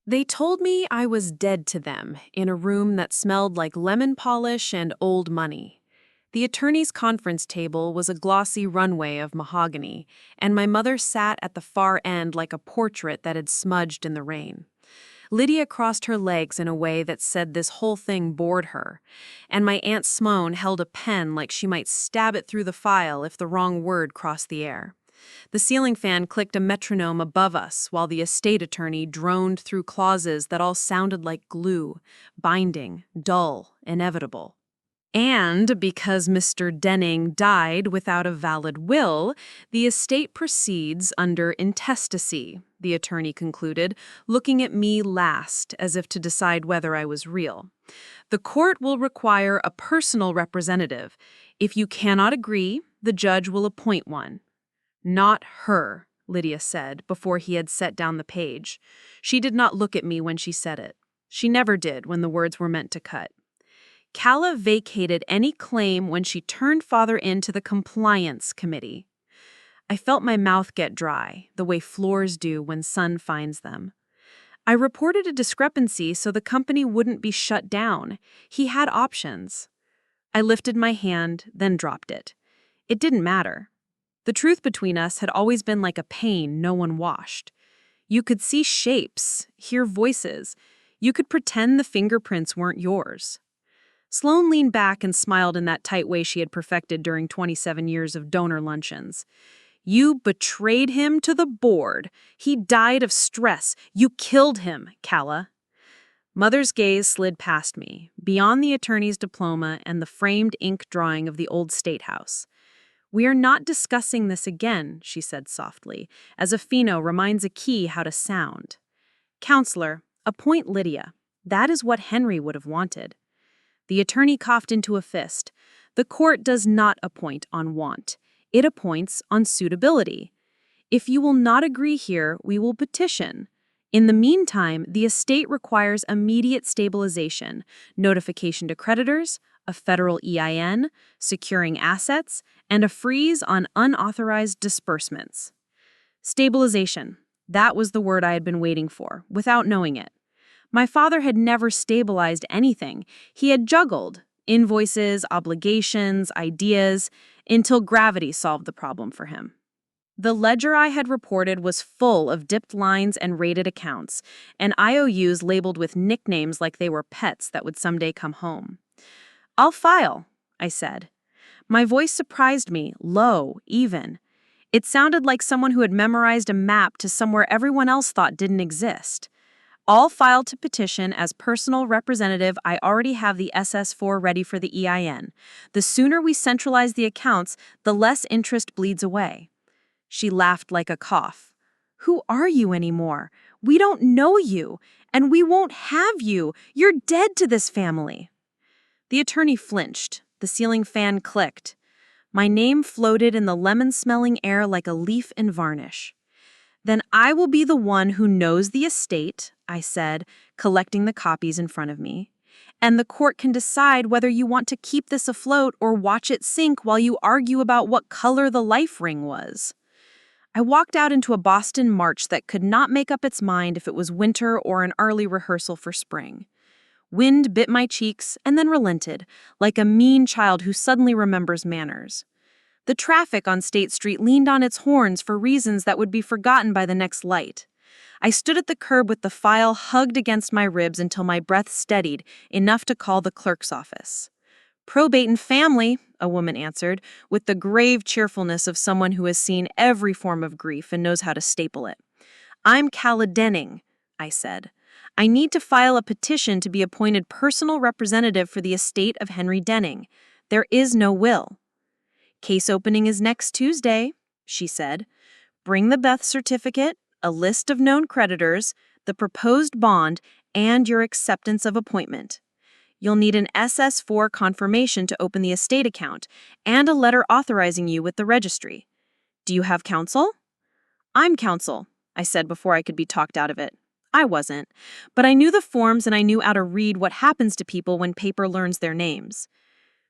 They told me I was dead to them in a room that smelled like lemon polish and old money. The attorney's conference table was a glossy runway of mahogany, and my mother sat at the far end like a portrait that had smudged in the rain. Lydia crossed her legs in a way that said this whole thing bored her, and my Aunt Simone held a pen like she might stab it through the file if the wrong word crossed the air. The ceiling fan clicked a metronome above us while the estate attorney droned through clauses that all sounded like glue, binding, dull, inevitable. And because Mr. Denning died without a valid will, the estate proceeds under intestacy, the attorney concluded, looking at me last as if to decide whether I was real. The court will require a personal representative. If you cannot agree, the judge will appoint one. Not her, Lydia said before he had set down the page. She did not look at me when she said it. She never did when the words were meant to cut. Calla vacated any claim when she turned father into the compliance committee. I felt my mouth get dry, the way floors do when sun finds them. I reported a discrepancy so the company wouldn't be shut down. He had options. I lifted my hand, then dropped it. It didn't matter. The truth between us had always been like a pain no one washed. You could see shapes, hear voices. You could pretend the fingerprints weren't yours. Sloane leaned back and smiled in that tight way she had perfected during 27 years of donor luncheons. You betrayed him to the board. He died of stress. You killed him, Calla. Mother's gaze slid past me, beyond the attorney's diploma and the framed ink drawing of the old state house. We are not discussing this again, she said softly, as a pheno reminds a key how to sound. Counselor, appoint Lydia. That is what Henry would have wanted. The attorney coughed into a fist. The court does not appoint on want. It appoints on suitability. If you will not agree here, we will petition. In the meantime, the estate requires immediate stabilization, notification to creditors, a federal EIN, securing assets, and a freeze on unauthorized disbursements. Stabilization. That was the word I had been waiting for, without knowing it. My father had never stabilized anything. He had juggled invoices, obligations, ideas, until gravity solved the problem for him. The ledger I had reported was full of dipped lines and rated accounts, and IOUs labeled with nicknames like they were pets that would someday come home. I'll file, I said. My voice surprised me, low, even. It sounded like someone who had memorized a map to somewhere everyone else thought didn't exist. I'll file to petition as personal representative. I already have the SS4 ready for the EIN. The sooner we centralize the accounts, the less interest bleeds away. She laughed like a cough. Who are you anymore? We don't know you, and we won't have you. You're dead to this family. The attorney flinched. The ceiling fan clicked. My name floated in the lemon-smelling air like a leaf in varnish. Then I will be the one who knows the estate, I said, collecting the copies in front of me. And the court can decide whether you want to keep this afloat or watch it sink while you argue about what color the life ring was. I walked out into a Boston march that could not make up its mind if it was winter or an early rehearsal for spring. Wind bit my cheeks and then relented, like a mean child who suddenly remembers manners. The traffic on State Street leaned on its horns for reasons that would be forgotten by the next light. I stood at the curb with the file hugged against my ribs until my breath steadied, enough to call the clerk's office. Probate and family, a woman answered, with the grave cheerfulness of someone who has seen every form of grief and knows how to staple it. I'm Calla Denning, I said. I need to file a petition to be appointed personal representative for the estate of Henry Denning. There is no will. Case opening is next Tuesday, she said. Bring the birth certificate, a list of known creditors, the proposed bond, and your acceptance of appointment. You'll need an SS4 confirmation to open the estate account and a letter authorizing you with the registry. Do you have counsel? I'm counsel, I said before I could be talked out of it. I wasn't, but I knew the forms and I knew how to read what happens to people when paper learns their names.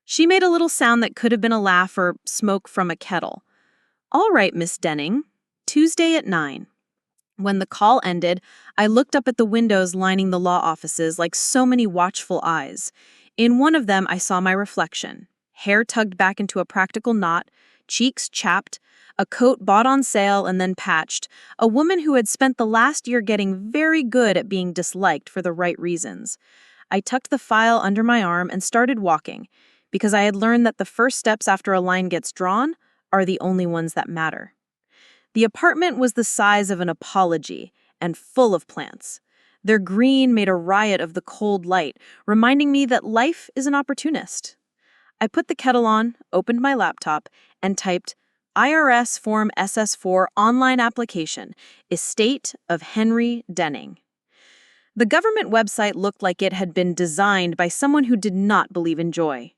She made a little sound that could have been a laugh or smoke from a kettle. All right, Miss Denning. Tuesday at 9. When the call ended, I looked up at the windows lining the law offices like so many watchful eyes. In one of them, I saw my reflection. Hair tugged back into a practical knot, cheeks chapped, a coat bought on sale and then patched, a woman who had spent the last year getting very good at being disliked for the right reasons. I tucked the file under my arm and started walking, because I had learned that the first steps after a line gets drawn are the only ones that matter. The apartment was the size of an apology and full of plants. Their green made a riot of the cold light, reminding me that life is an opportunist. I put the kettle on, opened my laptop, and typed IRS Form SS4 online application, estate of Henry Denning. The government website looked like it had been designed by someone who did not believe in joy.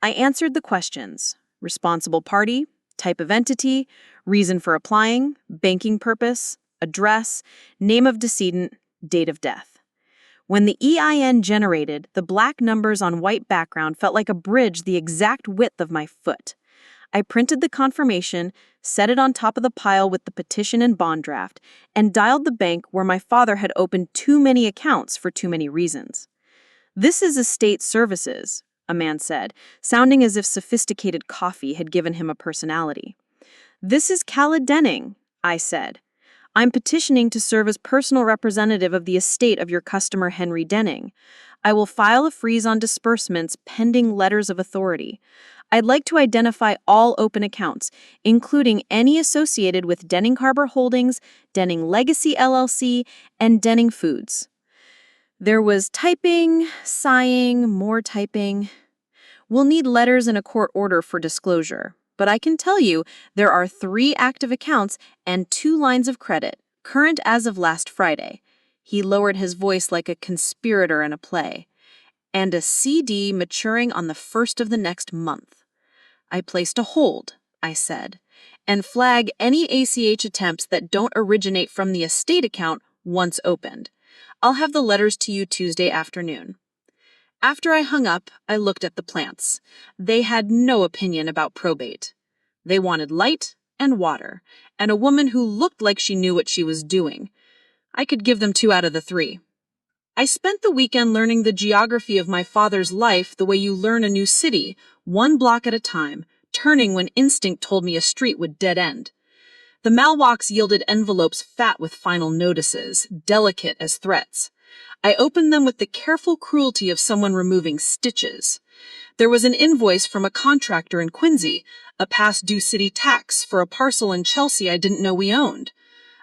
I answered the questions: responsible party, type of entity, reason for applying, banking purpose, address, name of decedent, date of death. When the EIN generated, the black numbers on white background felt like a bridge the exact width of my foot. I printed the confirmation, set it on top of the pile with the petition and bond draft, and dialed the bank where my father had opened too many accounts for too many reasons. "This is estate services," a man said, sounding as if sophisticated coffee had given him a personality. "This is Khaled Denning," I said. "I'm petitioning to serve as personal representative of the estate of your customer Henry Denning. I will file a freeze on disbursements pending letters of authority. I'd like to identify all open accounts, including any associated with Denning Harbor Holdings, Denning Legacy LLC, and Denning Foods." There was typing, sighing, more typing. "We'll need letters and a court order for disclosure, but I can tell you there are 3 active accounts and 2 lines of credit, current as of last Friday." He lowered his voice like a conspirator in a play. "And a CD maturing on the 1st of the next month." I placed a hold, I said, "and flag any ACH attempts that don't originate from the estate account once opened. I'll have the letters to you Tuesday afternoon." After I hung up, I looked at the plants. They had no opinion about probate. They wanted light and water, and a woman who looked like she knew what she was doing. I could give them 2 out of the 3. I spent the weekend learning the geography of my father's life the way you learn a new city, 1 block at a time, turning when instinct told me a street would dead end. The mailbox yielded envelopes fat with final notices, delicate as threats. I opened them with the careful cruelty of someone removing stitches. There was an invoice from a contractor in Quincy, a past due city tax for a parcel in Chelsea I didn't know we owned.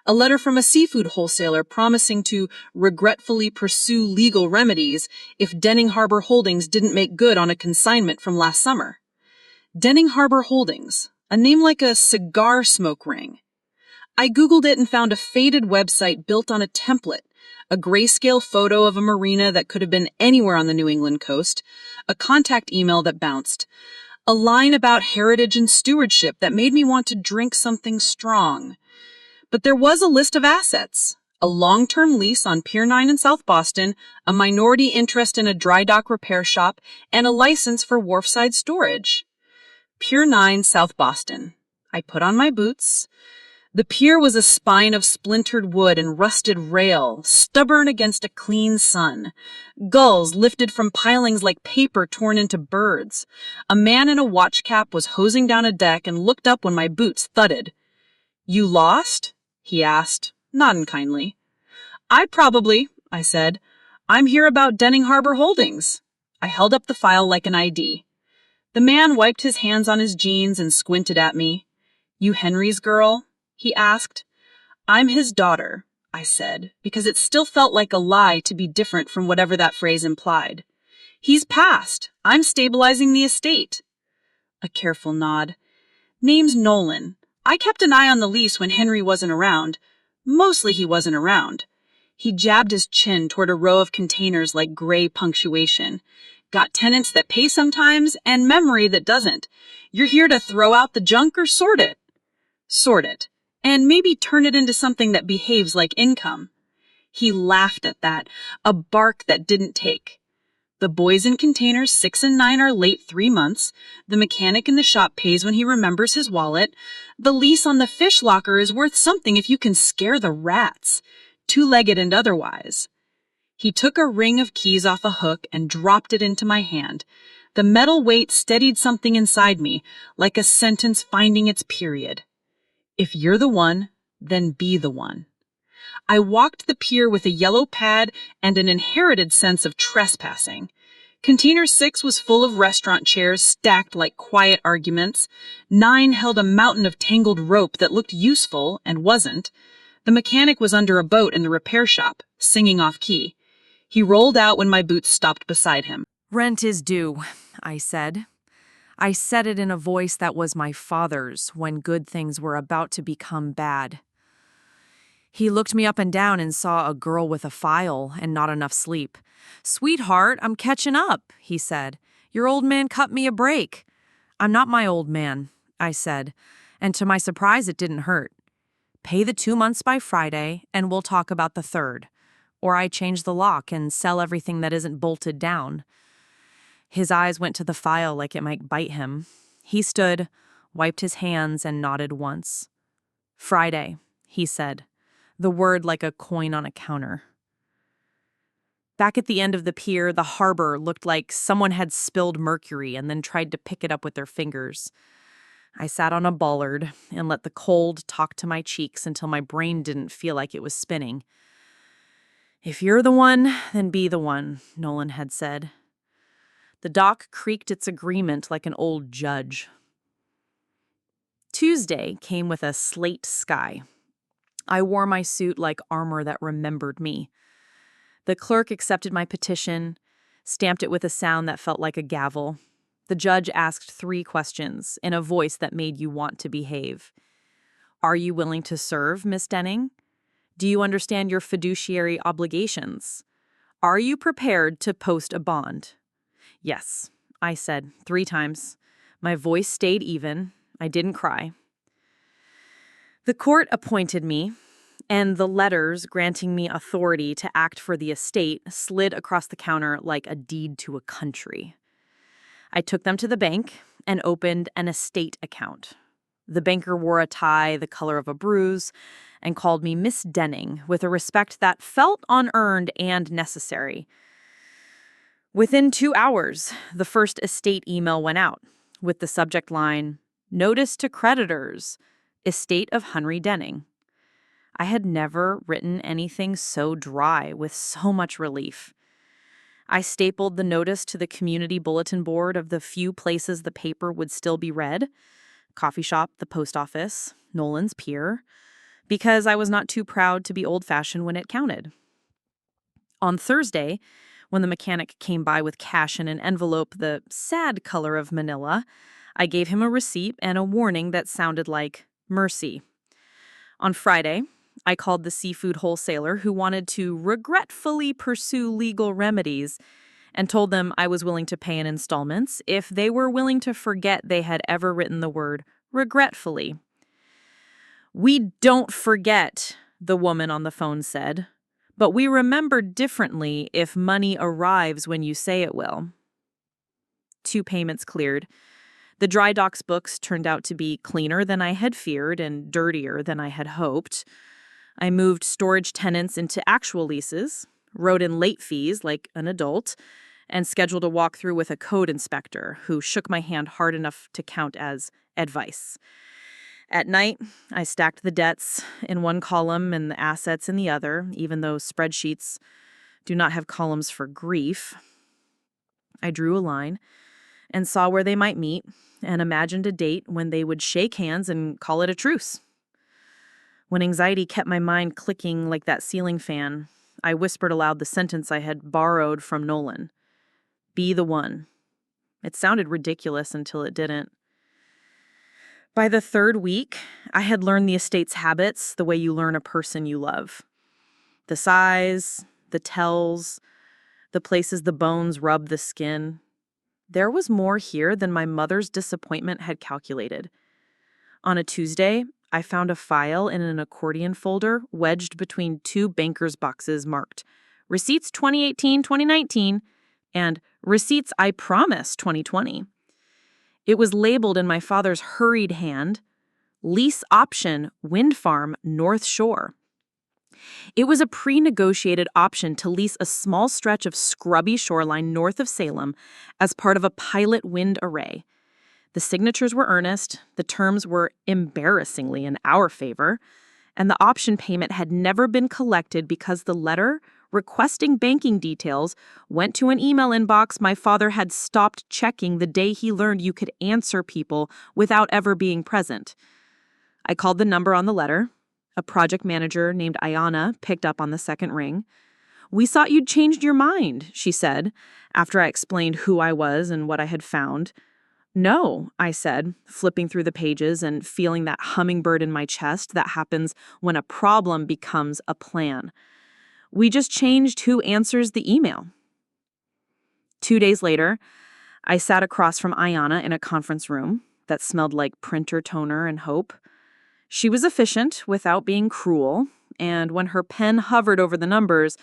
A letter from a seafood wholesaler promising to regretfully pursue legal remedies if Denning Harbor Holdings didn't make good on a consignment from last summer. Denning Harbor Holdings, a name like a cigar smoke ring. I Googled it and found a faded website built on a template, a grayscale photo of a marina that could have been anywhere on the New England coast, a contact email that bounced, a line about heritage and stewardship that made me want to drink something strong. But there was a list of assets: a long-term lease on Pier 9 in South Boston, a minority interest in a dry dock repair shop, and a license for wharfside storage. Pier 9, South Boston. I put on my boots. The pier was a spine of splintered wood and rusted rail, stubborn against a clean sun. Gulls lifted from pilings like paper torn into birds. A man in a watch cap was hosing down a deck and looked up when my boots thudded. "You lost?" he asked, not unkindly. "I said. "I'm here about Denning Harbor Holdings." I held up the file like an ID. The man wiped his hands on his jeans and squinted at me. "You Henry's girl?" he asked. "I'm his daughter," I said, because it still felt like a lie to be different from whatever that phrase implied. "He's passed. I'm stabilizing the estate." A careful nod. "Name's Nolan. I kept an eye on the lease when Henry wasn't around. Mostly he wasn't around." He jabbed his chin toward a row of containers like gray punctuation. "Got tenants that pay sometimes and memory that doesn't. You're here to throw out the junk or sort it?" "Sort it. And maybe turn it into something that behaves like income." He laughed at that, a bark that didn't take. The boys in containers 6 and 9 are late 3 months. The mechanic in the shop pays when he remembers his wallet. The lease on the fish locker is worth something if you can scare the rats, two-legged and otherwise. He took a ring of keys off a hook and dropped it into my hand. The metal weight steadied something inside me, like a sentence finding its period. If you're the one, then be the one. I walked the pier with a yellow pad and an inherited sense of trespassing. Container 6 was full of restaurant chairs stacked like quiet arguments. 9 held a mountain of tangled rope that looked useful and wasn't. The mechanic was under a boat in the repair shop, singing off key. He rolled out when my boots stopped beside him. "Rent is due," I said. I said it in a voice that was my father's when good things were about to become bad. He looked me up and down and saw a girl with a file and not enough sleep. "Sweetheart, I'm catching up," he said. "Your old man cut me a break." "I'm not my old man," I said, and to my surprise it didn't hurt. "Pay the 2 months by Friday, and we'll talk about the third. Or I change the lock and sell everything that isn't bolted down." His eyes went to the file like it might bite him. He stood, wiped his hands, and nodded once. "Friday," he said, the word like a coin on a counter. Back at the end of the pier, the harbor looked like someone had spilled mercury and then tried to pick it up with their fingers. I sat on a bollard and let the cold talk to my cheeks until my brain didn't feel like it was spinning. "If you're the one, then be the one," Nolan had said. The dock creaked its agreement like an old judge. Tuesday came with a slate sky. I wore my suit like armor that remembered me. The clerk accepted my petition, stamped it with a sound that felt like a gavel. The judge asked 3 questions in a voice that made you want to behave. "Are you willing to serve, Miss Denning? Do you understand your fiduciary obligations? Are you prepared to post a bond?" "Yes," I said 3 times. My voice stayed even. I didn't cry. The court appointed me, and the letters granting me authority to act for the estate slid across the counter like a deed to a country. I took them to the bank and opened an estate account. The banker wore a tie the color of a bruise and called me Miss Denning with a respect that felt unearned and necessary. Within 2 hours, the first estate email went out with the subject line, "Notice to creditors, Estate of Henry Denning." I had never written anything so dry with so much relief. I stapled the notice to the community bulletin board of the few places the paper would still be read: coffee shop, the post office, Nolan's Pier, because I was not too proud to be old-fashioned when it counted. On Thursday, when the mechanic came by with cash in an envelope the sad color of manila, I gave him a receipt and a warning that sounded like mercy. On Friday, I called the seafood wholesaler who wanted to regretfully pursue legal remedies and told them I was willing to pay in installments if they were willing to forget they had ever written the word regretfully. "We don't forget," the woman on the phone said, "but we remember differently if money arrives when you say it will." 2 payments cleared. The dry docks books turned out to be cleaner than I had feared and dirtier than I had hoped. I moved storage tenants into actual leases, wrote in late fees like an adult, and scheduled a walkthrough with a code inspector who shook my hand hard enough to count as advice. At night, I stacked the debts in one column and the assets in the other, even though spreadsheets do not have columns for grief. I drew a line and saw where they might meet and imagined a date when they would shake hands and call it a truce. When anxiety kept my mind clicking like that ceiling fan, I whispered aloud the sentence I had borrowed from Nolan. "Be the one." It sounded ridiculous until it didn't. By the 3rd week, I had learned the estate's habits the way you learn a person you love. The size, the tells, the places the bones rub the skin. There was more here than my mother's disappointment had calculated. On a Tuesday, I found a file in an accordion folder wedged between 2 banker's boxes marked Receipts 2018-2019 and Receipts I Promise 2020. It was labeled in my father's hurried hand, Lease Option Wind Farm North Shore. It was a pre-negotiated option to lease a small stretch of scrubby shoreline north of Salem as part of a pilot wind array. The signatures were earnest, the terms were embarrassingly in our favor, and the option payment had never been collected because the letter requesting banking details went to an email inbox my father had stopped checking the day he learned you could answer people without ever being present. I called the number on the letter. A project manager named Ayana picked up on the second ring. "We thought you'd changed your mind," she said, after I explained who I was and what I had found. "No," I said, flipping through the pages and feeling that hummingbird in my chest that happens when a problem becomes a plan. "We just changed who answers the email." 2 days later, I sat across from Ayana in a conference room that smelled like printer toner and hope. She was efficient without being cruel, and when her pen hovered over the numbers,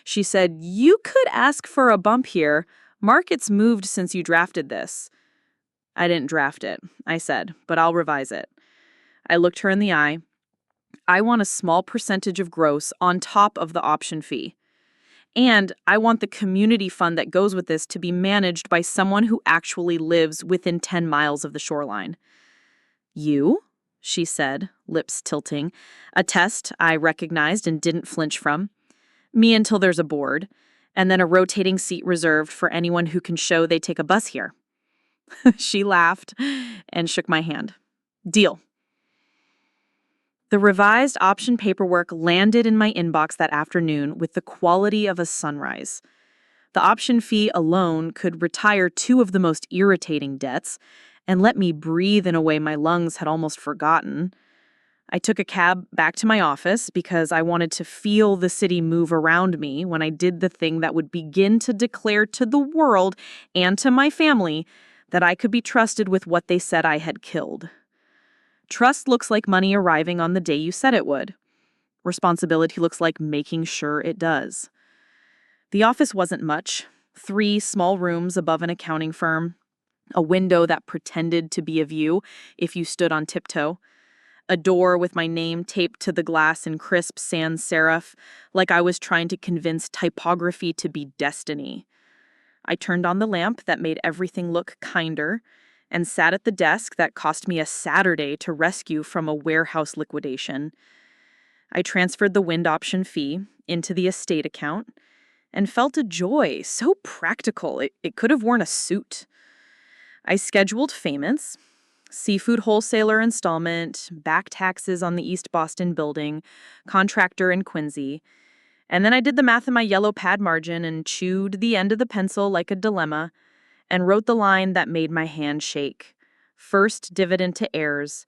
she said, "You could ask for a bump here. Market's moved since you drafted this." "I didn't draft it," I said, "but I'll revise it." I looked her in the eye. "I want a small percentage of gross on top of the option fee. And I want the community fund that goes with this to be managed by someone who actually lives within 10 miles of the shoreline." "You?" she said, lips tilting, a test I recognized and didn't flinch from. "Me until there's a board, and then a rotating seat reserved for anyone who can show they take a bus here." She laughed and shook my hand. "Deal." The revised option paperwork landed in my inbox that afternoon with the quality of a sunrise. The option fee alone could retire 2 of the most irritating debts and let me breathe in a way my lungs had almost forgotten. I took a cab back to my office because I wanted to feel the city move around me when I did the thing that would begin to declare to the world and to my family that I could be trusted with what they said I had killed. Trust looks like money arriving on the day you said it would. Responsibility looks like making sure it does. The office wasn't much. 3 small rooms above an accounting firm, a window that pretended to be a view if you stood on tiptoe, a door with my name taped to the glass in crisp sans serif, like I was trying to convince typography to be destiny. I turned on the lamp that made everything look kinder and sat at the desk that cost me a Saturday to rescue from a warehouse liquidation. I transferred the wind option fee into the estate account and felt a joy so practical it could have worn a suit. I scheduled payments, seafood wholesaler installment, back taxes on the East Boston building, contractor in Quincy, and then I did the math in my yellow pad margin and chewed the end of the pencil like a dilemma and wrote the line that made my hand shake. First dividend to heirs,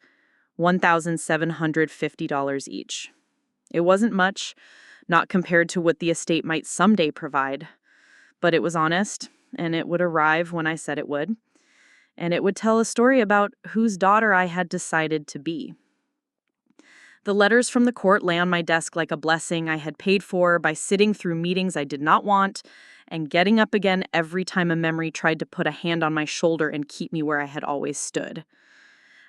$1,750 each. It wasn't much, not compared to what the estate might someday provide, but it was honest, and it would arrive when I said it would. And it would tell a story about whose daughter I had decided to be. The letters from the court lay on my desk like a blessing I had paid for by sitting through meetings I did not want and getting up again every time a memory tried to put a hand on my shoulder and keep me where I had always stood.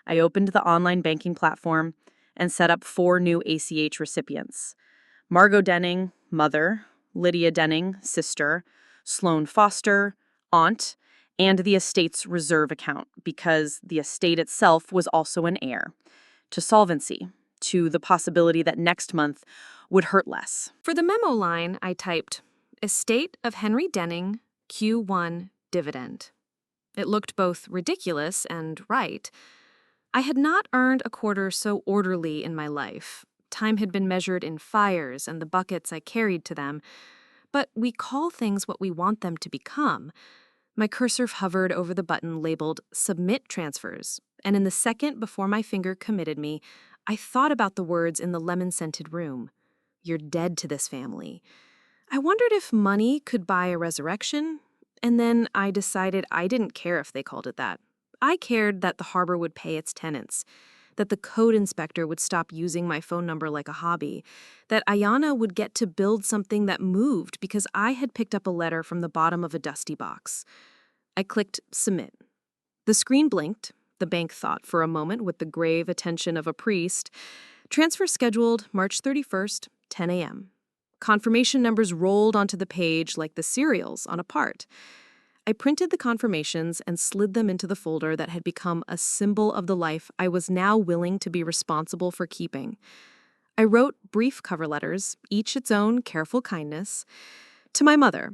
I opened the online banking platform and set up 4 new ACH recipients. Margot Denning, mother, Lydia Denning, sister, Sloan Foster, aunt, and the estate's reserve account, because the estate itself was also an heir, to solvency, to the possibility that next month would hurt less. For the memo line, I typed, "Estate of Henry Denning, Q1 Dividend." It looked both ridiculous and right. I had not earned a quarter so orderly in my life. Time had been measured in fires and the buckets I carried to them. But we call things what we want them to become. My cursor hovered over the button labeled Submit Transfers, and in the second before my finger committed me, I thought about the words in the lemon-scented room. "You're dead to this family." I wondered if money could buy a resurrection, and then I decided I didn't care if they called it that. I cared that the harbor would pay its tenants. that the code inspector would stop using my phone number like a hobby, that Ayana would get to build something that moved because I had picked up a letter from the bottom of a dusty box. I clicked Submit. The screen blinked. The bank thought for a moment with the grave attention of a priest. Transfer scheduled March 31st, 10 a.m. Confirmation numbers rolled onto the page like the serials on a part. I printed the confirmations and slid them into the folder that had become a symbol of the life I was now willing to be responsible for keeping. I wrote brief cover letters, each its own careful kindness, to my mother.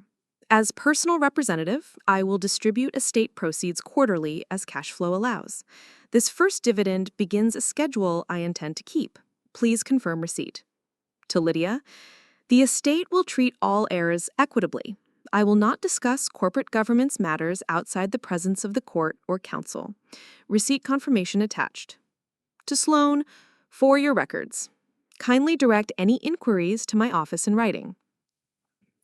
As personal representative, I will distribute estate proceeds quarterly as cash flow allows. This first dividend begins a schedule I intend to keep. Please confirm receipt. To Lydia, the estate will treat all heirs equitably. I will not discuss corporate governance matters outside the presence of the court or counsel. Receipt confirmation attached. To Sloan, for your records, kindly direct any inquiries to my office in writing.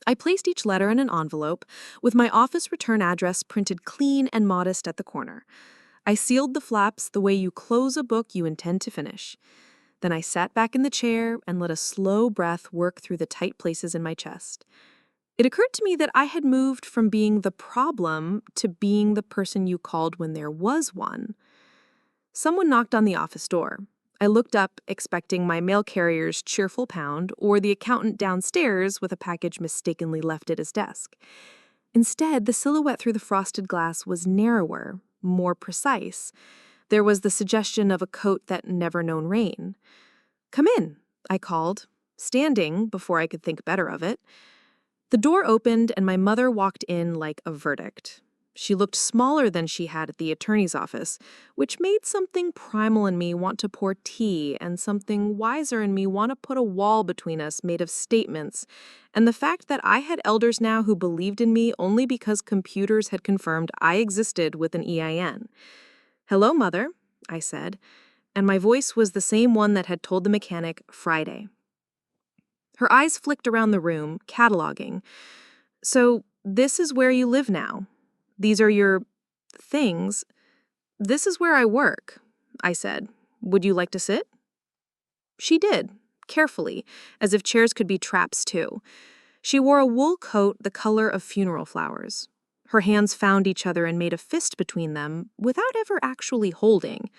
I placed each letter in an envelope with my office return address printed clean and modest at the corner. I sealed the flaps the way you close a book you intend to finish. Then I sat back in the chair and let a slow breath work through the tight places in my chest. It occurred to me that I had moved from being the problem to being the person you called when there was one. Someone knocked on the office door. I looked up, expecting my mail carrier's cheerful pound or the accountant downstairs with a package mistakenly left at his desk. Instead, the silhouette through the frosted glass was narrower, more precise. There was the suggestion of a coat that never known rain. "Come in," I called, standing before I could think better of it. The door opened and my mother walked in like a verdict. She looked smaller than she had at the attorney's office, which made something primal in me want to pour tea and something wiser in me want to put a wall between us made of statements, and the fact that I had elders now who believed in me only because computers had confirmed I existed with an EIN. "Hello, Mother," I said, and my voice was the same one that had told the mechanic Friday. Her eyes flicked around the room, cataloging. "So, this is where you live now. These are your things. This is where I work," I said. "Would you like to sit?" She did, carefully, as if chairs could be traps too. She wore a wool coat the color of funeral flowers. Her hands found each other and made a fist between them without ever actually holding.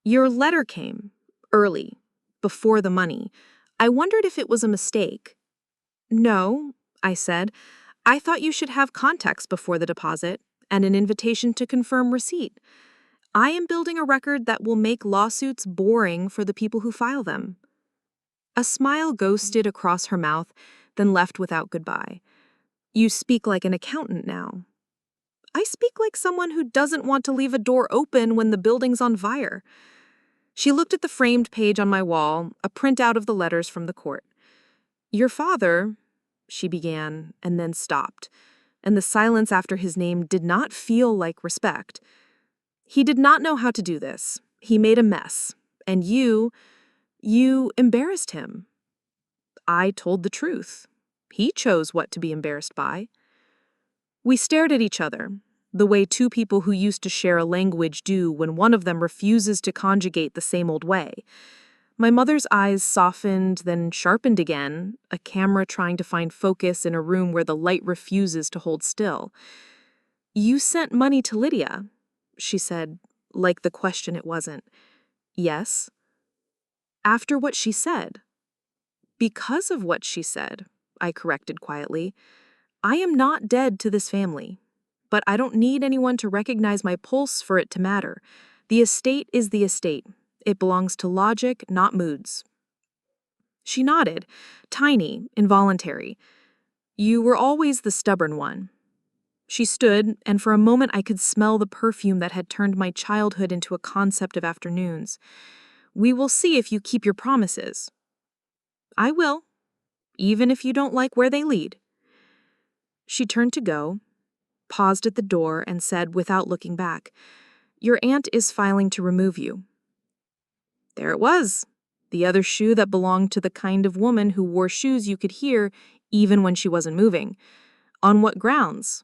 "Your letter came, early, before the money. I wondered if it was a mistake." "No," I said. "I thought you should have context before the deposit and an invitation to confirm receipt. I am building a record that will make lawsuits boring for the people who file them." A smile ghosted across her mouth, then left without goodbye. "You speak like an accountant now." "I speak like someone who doesn't want to leave a door open when the building's on fire." She looked at the framed page on my wall, a printout of the letters from the court. "Your father," she began, and then stopped, and the silence after his name did not feel like respect. "He did not know how to do this. He made a mess. And you embarrassed him." I told the truth. He chose what to be embarrassed by. We stared at each other, the way two people who used to share a language do when one of them refuses to conjugate the same old way. My mother's eyes softened, then sharpened again, a camera trying to find focus in a room where the light refuses to hold still. "You sent money to Lydia," she said, like the question it wasn't. "Yes." "After what she said." "Because of what she said," I corrected quietly. "I am not dead to this family. But I don't need anyone to recognize my pulse for it to matter. The estate is the estate. It belongs to logic, not moods." She nodded, tiny, involuntary. "You were always the stubborn one." She stood, and for a moment I could smell the perfume that had turned my childhood into a concept of afternoons. "We will see if you keep your promises." "I will, even if you don't like where they lead." She turned to go, paused at the door, and said without looking back, "Your aunt is filing to remove you." There it was, the other shoe that belonged to the kind of woman who wore shoes you could hear even when she wasn't moving. On what grounds?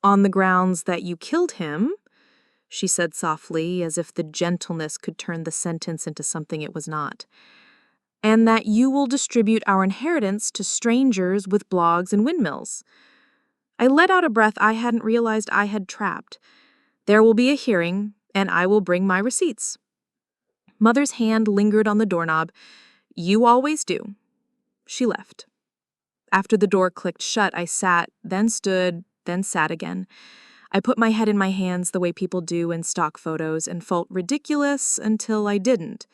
On the grounds that you killed him? she said softly, as if the gentleness could turn the sentence into something it was not. And that you will distribute our inheritance to strangers with blogs and windmills. I let out a breath I hadn't realized I had trapped. There will be a hearing, and I will bring my receipts. Mother's hand lingered on the doorknob. You always do. She left. After the door clicked shut, I sat, then stood, then sat again. I put my head in my hands the way people do in stock photos and felt ridiculous until I didn't.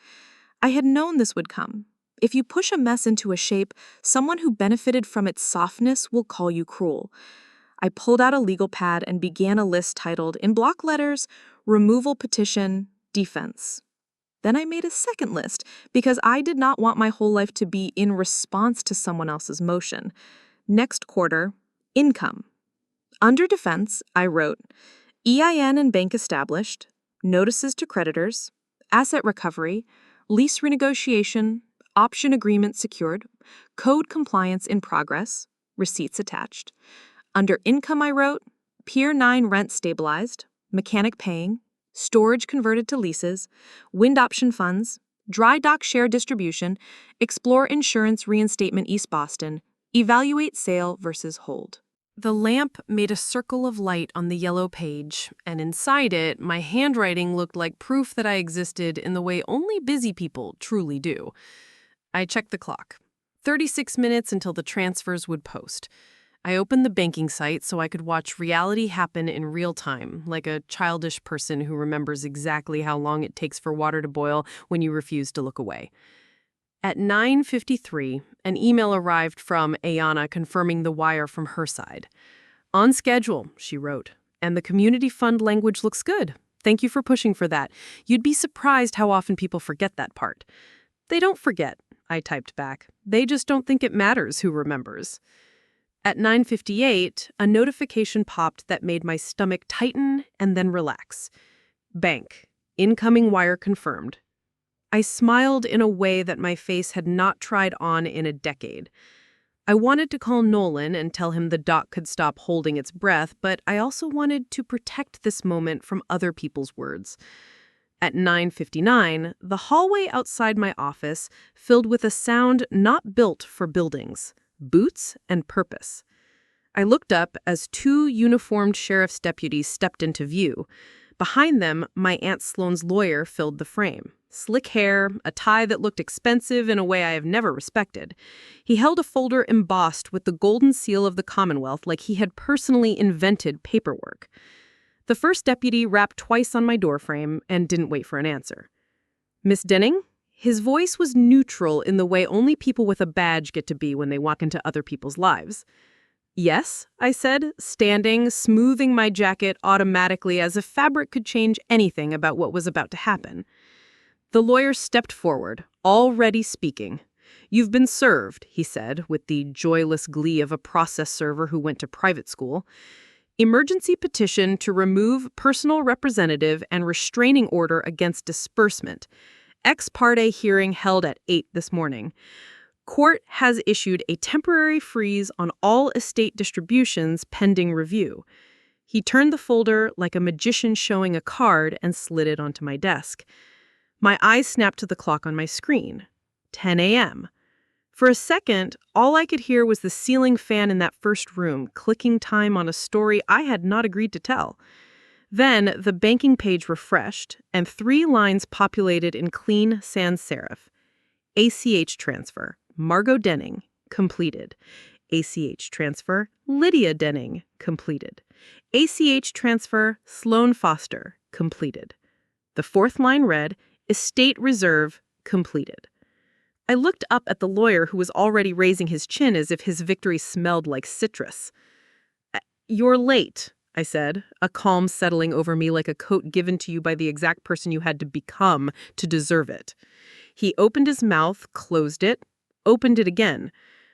I had known this would come. If you push a mess into a shape, someone who benefited from its softness will call you cruel. I pulled out a legal pad and began a list titled, in block letters, Removal Petition, Defense. Then I made a second list because I did not want my whole life to be in response to someone else's motion. Next quarter, income. Under defense, I wrote, EIN and bank established, notices to creditors, asset recovery, lease renegotiation, option agreement secured, code compliance in progress, receipts attached. Under income, I wrote, Pier 9 rent stabilized, mechanic paying, storage converted to leases, wind option funds, dry dock share distribution, explore insurance reinstatement East Boston, evaluate sale versus hold. The lamp made a circle of light on the yellow page, and inside it, my handwriting looked like proof that I existed in the way only busy people truly do. I checked the clock. 36 minutes until the transfers would post. I opened the banking site so I could watch reality happen in real time, like a childish person who remembers exactly how long it takes for water to boil when you refuse to look away. At 9:53, an email arrived from Ayana confirming the wire from her side. On schedule, she wrote, and the community fund language looks good. Thank you for pushing for that. You'd be surprised how often people forget that part. They don't forget, I typed back. They just don't think it matters who remembers. At 9:58, a notification popped that made my stomach tighten and then relax. Bank. Incoming wire confirmed. I smiled in a way that my face had not tried on in a decade. I wanted to call Nolan and tell him the dock could stop holding its breath, but I also wanted to protect this moment from other people's words. At 9:59, the hallway outside my office filled with a sound not built for buildings. Boots and purpose. I looked up as two uniformed sheriff's deputies stepped into view. Behind them, my Aunt Sloane's lawyer filled the frame. Slick hair, a tie that looked expensive in a way I have never respected. He held a folder embossed with the golden seal of the Commonwealth like he had personally invented paperwork. The first deputy rapped twice on my doorframe and didn't wait for an answer. Miss Denning? His voice was neutral in the way only people with a badge get to be when they walk into other people's lives. Yes, I said, standing, smoothing my jacket automatically as if fabric could change anything about what was about to happen. The lawyer stepped forward, already speaking. You've been served, he said, with the joyless glee of a process server who went to private school. Emergency petition to remove personal representative and restraining order against disbursement. Ex parte hearing held at 8 this morning. Court has issued a temporary freeze on all estate distributions pending review. He turned the folder like a magician showing a card and slid it onto my desk. My eyes snapped to the clock on my screen. 10 a.m. For a second, all I could hear was the ceiling fan in that first room clicking time on a story I had not agreed to tell. Then the banking page refreshed, and 3 lines populated in clean sans serif. ACH transfer, Margot Denning, completed. ACH transfer, Lydia Denning, completed. ACH transfer, Sloan Foster, completed. The 4th line read, Estate Reserve, completed. I looked up at the lawyer who was already raising his chin as if his victory smelled like citrus. You're late, I said, a calm settling over me like a coat given to you by the exact person you had to become to deserve it. He opened his mouth, closed it, opened it again.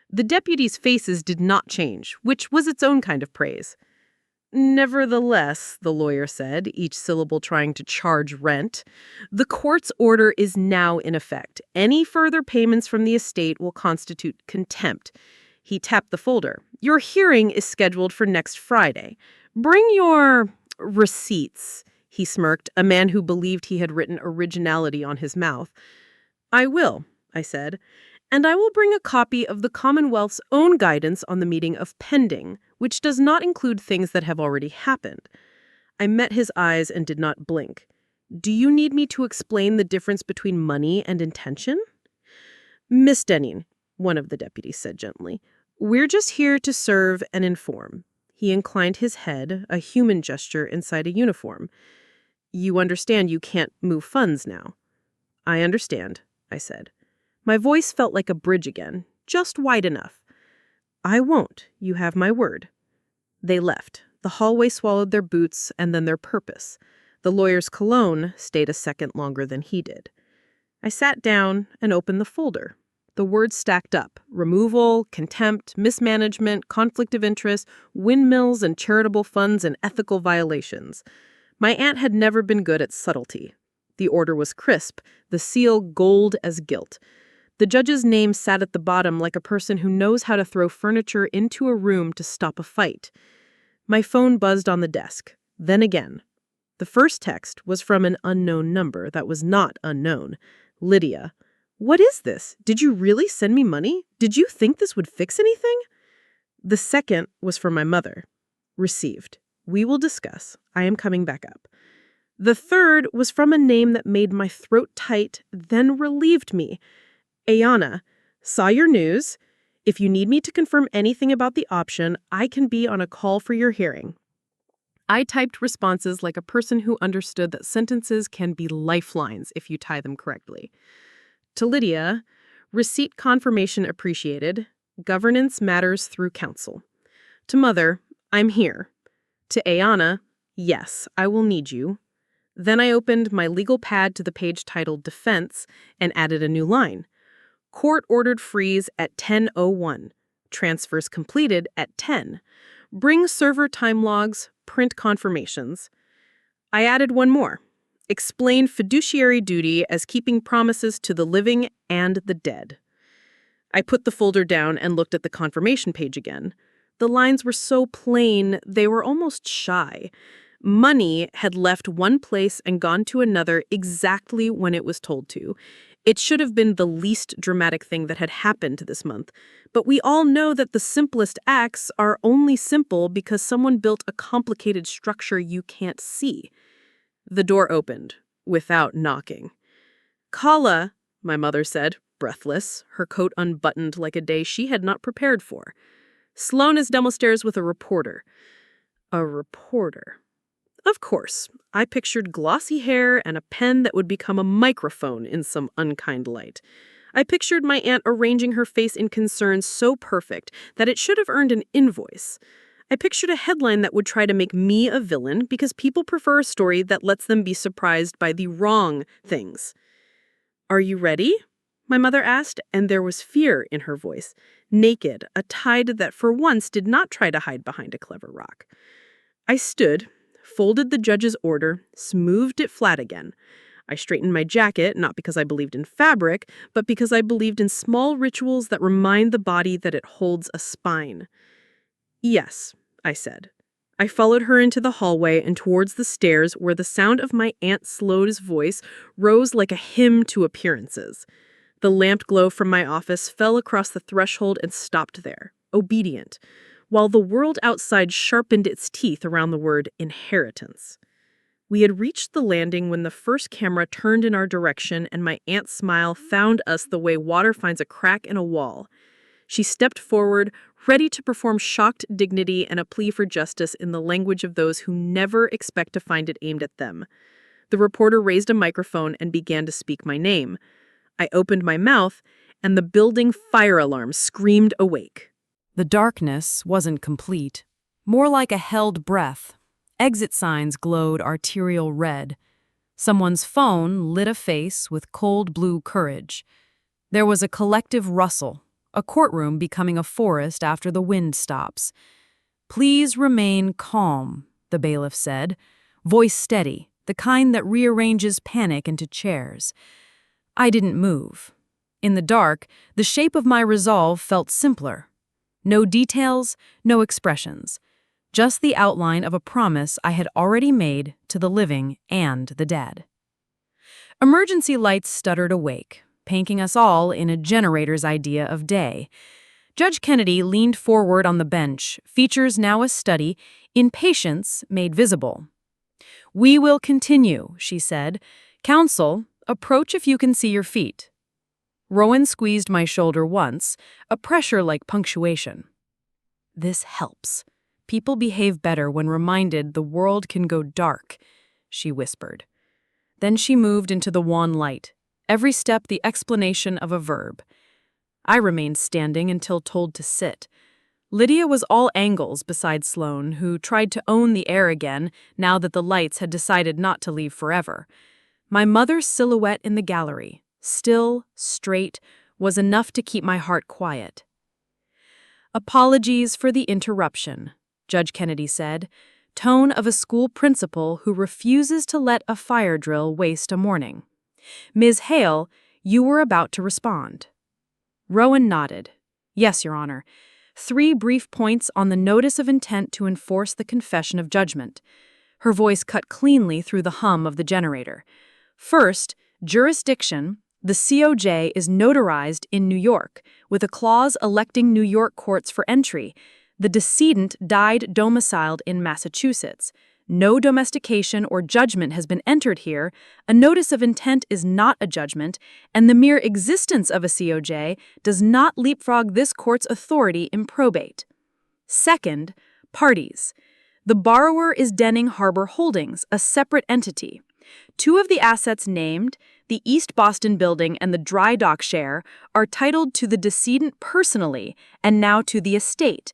The deputies' faces did not change, which was its own kind of praise. Nevertheless, the lawyer said, each syllable trying to charge rent, the court's order is now in effect. Any further payments from the estate will constitute contempt. He tapped the folder. Your hearing is scheduled for next Friday. Bring your receipts. he smirked, a man who believed he had written originality on his mouth. I will, I said, and I will bring a copy of the Commonwealth's own guidance on the meeting of pending, which does not include things that have already happened. I met his eyes and did not blink. Do you need me to explain the difference between money and intention? Miss Denning, one of the deputies said gently, we're just here to serve and inform. He inclined his head, a human gesture inside a uniform. You understand you can't move funds now. I understand, I said. My voice felt like a bridge again, just wide enough. I won't, you have my word. They left. The hallway swallowed their boots and then their purpose. The lawyer's cologne stayed a second longer than he did. I sat down and opened the folder. The words stacked up: removal, contempt, mismanagement, conflict of interest, windmills and charitable funds, and ethical violations. My aunt had never been good at subtlety. The order was crisp, the seal gold as gilt. The judge's name sat at the bottom like a person who knows how to throw furniture into a room to stop a fight. My phone buzzed on the desk. Then again. The first text was from an unknown number that was not unknown. Lydia. What is this? Did you really send me money? Did you think this would fix anything? The second was from my mother. Received. We will discuss. I am coming back up. The third was from a name that made my throat tight, then relieved me. Ayana. Saw your news. If you need me to confirm anything about the option, I can be on a call for your hearing. I typed responses like a person who understood that sentences can be lifelines if you tie them correctly. To Lydia, receipt confirmation appreciated. Governance matters through counsel. To Mother, I'm here. To Ayana, yes, I will need you. Then I opened my legal pad to the page titled Defense and added a new line. Court ordered freeze at 10:01. Transfers completed at 10. Bring server time logs, print confirmations. I added one more. Explain fiduciary duty as keeping promises to the living and the dead. I put the folder down and looked at the confirmation page again. The lines were so plain, they were almost shy. Money had left one place and gone to another exactly when it was told to. It should have been the least dramatic thing that had happened this month, but we all know that the simplest acts are only simple because someone built a complicated structure you can't see. The door opened, without knocking. Kala, my mother said, breathless, her coat unbuttoned like a day she had not prepared for. Sloane is downstairs with a reporter. A reporter. Of course, I pictured glossy hair and a pen that would become a microphone in some unkind light. I pictured my aunt arranging her face in concern so perfect that it should have earned an invoice. I pictured a headline that would try to make me a villain because people prefer a story that lets them be surprised by the wrong things. Are you ready? My mother asked, and there was fear in her voice. Naked, a tide that for once did not try to hide behind a clever rock. I stood, folded the judge's order, smoothed it flat again. I straightened my jacket, not because I believed in fabric, but because I believed in small rituals that remind the body that it holds a spine. Yes, I said. I followed her into the hallway and towards the stairs where the sound of my Aunt Sloane's voice rose like a hymn to appearances. The lamped glow from my office fell across the threshold and stopped there, obedient, while the world outside sharpened its teeth around the word inheritance. We had reached the landing when the first camera turned in our direction and my aunt's smile found us the way water finds a crack in a wall. She stepped forward, ready to perform shocked dignity and a plea for justice in the language of those who never expect to find it aimed at them. The reporter raised a microphone and began to speak my name. I opened my mouth, and the building fire alarm screamed awake. The darkness wasn't complete. More like a held breath. Exit signs glowed arterial red. Someone's phone lit a face with cold blue courage. There was a collective rustle, a courtroom becoming a forest after the wind stops. Please remain calm, the bailiff said, voice steady, the kind that rearranges panic into chairs. I didn't move. In the dark, the shape of my resolve felt simpler. No details, no expressions. just the outline of a promise I had already made to the living and the dead. Emergency lights stuttered awake, painting us all in a generator's idea of day. Judge Kennedy leaned forward on the bench, features now a study in patience made visible. "We will continue," she said. "Counsel, approach if you can see your feet." Rowan squeezed my shoulder once, a pressure like punctuation. "This helps. People behave better when reminded the world can go dark," she whispered. Then she moved into the wan light, every step the explanation of a verb. I remained standing until told to sit. Lydia was all angles beside Sloane, who tried to own the air again now that the lights had decided not to leave forever. My mother's silhouette in the gallery, still, straight, was enough to keep my heart quiet. "Apologies for the interruption," Judge Kennedy said, tone of a school principal who refuses to let a fire drill waste a morning. "Ms. Hale, you were about to respond." Rowan nodded. "Yes, Your Honor. 3 brief points on the notice of intent to enforce the confession of judgment." Her voice cut cleanly through the hum of the generator. "First, jurisdiction. The COJ is notarized in New York, with a clause electing New York courts for entry. The decedent died domiciled in Massachusetts. No domestication or judgment has been entered here. A notice of intent is not a judgment, and the mere existence of a COJ does not leapfrog this court's authority in probate. Second, parties. The borrower is Denning Harbor Holdings, a separate entity. 2 of the assets named, the East Boston Building and the Dry Dock share, are titled to the decedent personally and now to the estate.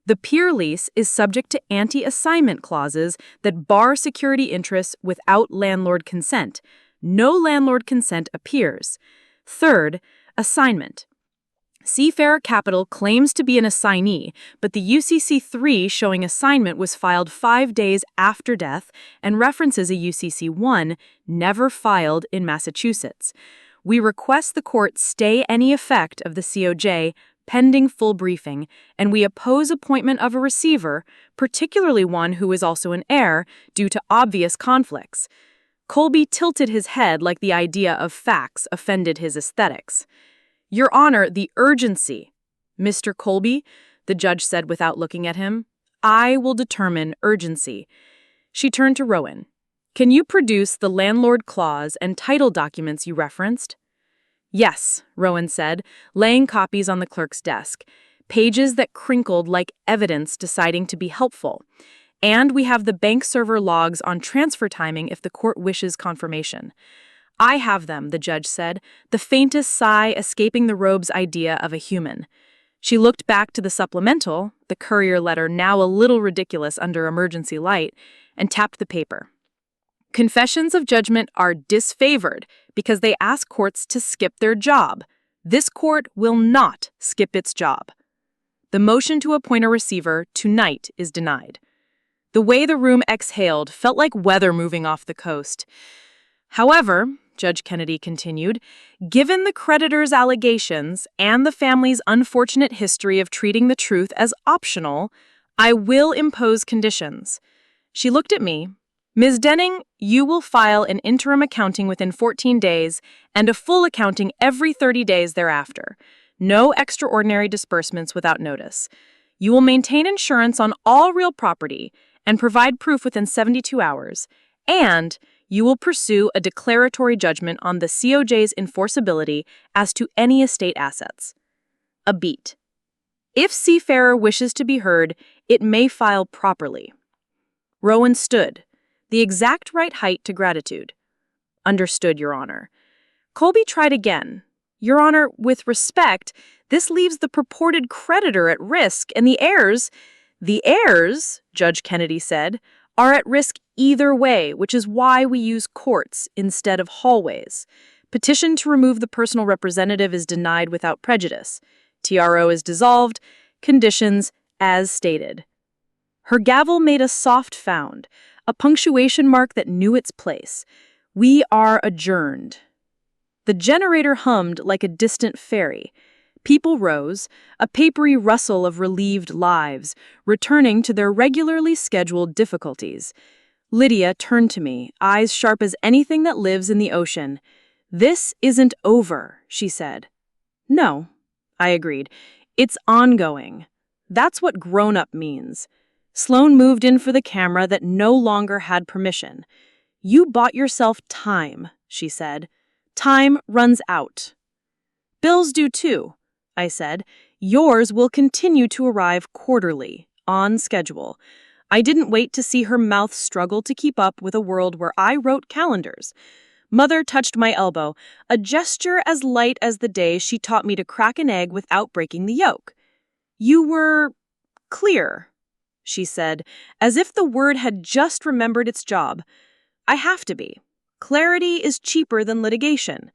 The pier lease is subject to anti-assignment clauses that bar security interests without landlord consent. No landlord consent appears. Third, assignment. Seafarer Capital claims to be an assignee, but the UCC-3 showing assignment was filed 5 days after death and references a UCC-1 never filed in Massachusetts. We request the court stay any effect of the COJ pending full briefing, and we oppose appointment of a receiver, particularly one who is also an heir, due to obvious conflicts. Colby tilted his head like the idea of facts offended his aesthetics. "Your Honor, the urgency." "Mr. Colby," the judge said without looking at him, "I will determine urgency." She turned to Rowan. "Can you produce the landlord clause and title documents you referenced?" "Yes," Rowan said, laying copies on the clerk's desk, pages that crinkled like evidence deciding to be helpful. "And we have the bank server logs on transfer timing if the court wishes confirmation." "I have them," the judge said, the faintest sigh escaping the robe's idea of a human. She looked back to the supplemental, the courier letter now a little ridiculous under emergency light, and tapped the paper. "Confessions of judgment are disfavored because they ask courts to skip their job. This court will not skip its job. The motion to appoint a receiver tonight is denied." The way the room exhaled felt like weather moving off the coast. "However," Judge Kennedy continued, "given the creditor's allegations and the family's unfortunate history of treating the truth as optional, I will impose conditions." She looked at me. "Ms. Denning, you will file an interim accounting within 14 days and a full accounting every 30 days thereafter. No extraordinary disbursements without notice. You will maintain insurance on all real property and provide proof within 72 hours. And you will pursue a declaratory judgment on the COJ's enforceability as to any estate assets." A beat. "If Seafarer wishes to be heard, it may file properly." Rowan stood, the exact right height to gratitude. "Understood, Your Honor." Colby tried again. "Your Honor, with respect, this leaves the purported creditor at risk, and the heirs," Judge Kennedy said, "are at risk either way, which is why we use courts instead of hallways. Petition to remove the personal representative is denied without prejudice. TRO is dissolved. Conditions as stated." Her gavel made a soft sound, a punctuation mark that knew its place. "We are adjourned." The generator hummed like a distant fairy. People rose, a papery rustle of relieved lives, returning to their regularly scheduled difficulties. Lydia turned to me, eyes sharp as anything that lives in the ocean. "This isn't over," she said. "No," I agreed. "It's ongoing." That's what grown-up means. Sloane moved in for the camera that no longer had permission. "You bought yourself time," she said. "Time runs out." "Bills do too," I said. "Yours will continue to arrive quarterly, on schedule." I didn't wait to see her mouth struggle to keep up with a world where I wrote calendars. Mother touched my elbow, a gesture as light as the day she taught me to crack an egg without breaking the yolk. "You were clear," she said, as if the word had just remembered its job. "I have to be. Clarity is cheaper than litigation."